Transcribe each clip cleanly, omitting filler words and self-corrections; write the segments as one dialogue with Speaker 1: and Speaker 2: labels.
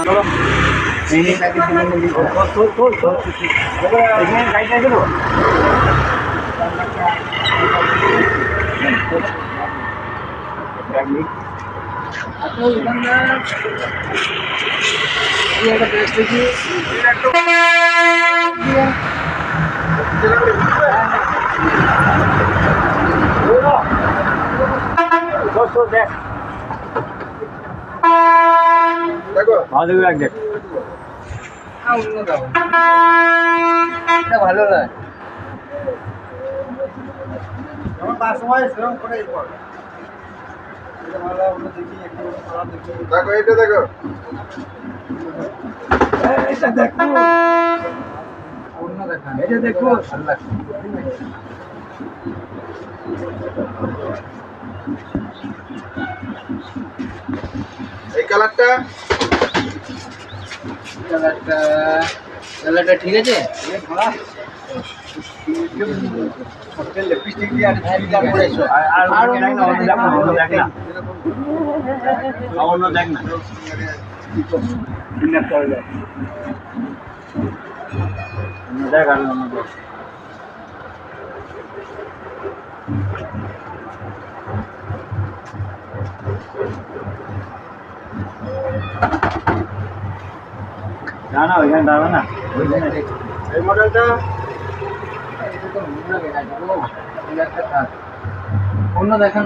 Speaker 1: চলো এই প্যাকেট এখানে গাড়ি আছে তো দেখো ভালো দেখ দেখ ভালো না দেখো এটা দেখো এটা দেখো অন্য দেখা এটা দেখো ভালো লাগছে এই কালারটা ঠিক আছে লিপস্টিক দিয়ে আর অন্য দেখ না দেখ আর অন্য দেখ না না ওইখানে দাঁড়াবে না এই মডেলটা অন্য দেখান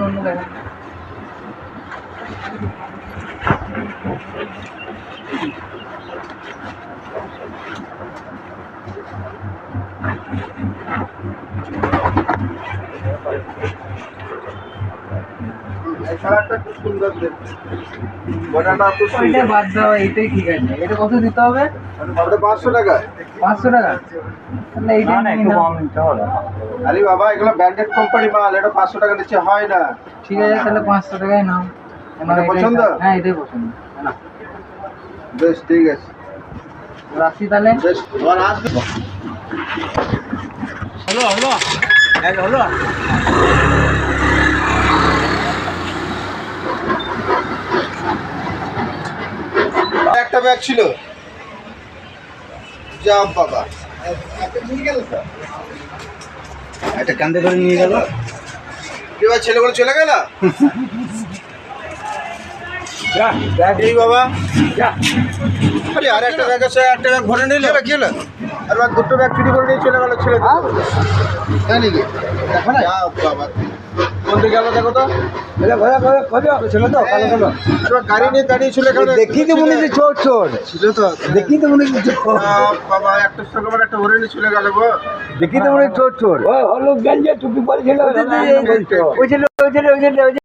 Speaker 1: খুব সুন্দর বাদ দেওয়া এটাই ঠিক আছে। এটা কত দিতে হবে? 500 টাকা। 500 টাকা তাহলে এইটা একটু কম নিতে হবে। আরে বাবা এগুলো ব্র্যান্ডেড কোম্পানি মাল, এটা 500 টাকা নিচে হয় না। ঠিক আছে তাহলে 500 টাকায় নাও। আমার পছন্দ? হ্যাঁ এটাই পছন্দ। না বেশ ঠিক আছে রাখি তাহলে। বেশ আর আসবে হলো একটা ব্যাগ ছিল যা বাবা একটা কান্দে করে নিয়ে গেল কি ভাই ছেলেগুলো চলে গেল এই বাবা আরে আর একটা ব্যাগ আছে একটা ব্যাগ ভরে নিলে কি হলো আর বাদ দুটো ব্যাগ চুরি করে নিয়ে চলে গেল ছেলে জানি কি বাবা কোন দিকে গেল দেখো তো ছিল তো কালো গাড়ি নিয়ে দাঁড়িয়ে ছিল দেখি তো মনে হচ্ছে চোর ছিল তো দেখি তো মনে হচ্ছে বাবা একটা সঙ্গে একটা ওরে নিয়ে চলে গেল গো দেখি তো মনে হচ্ছে চোর হলো গঞ্জে টুপি পরে ছিল ওই ছিল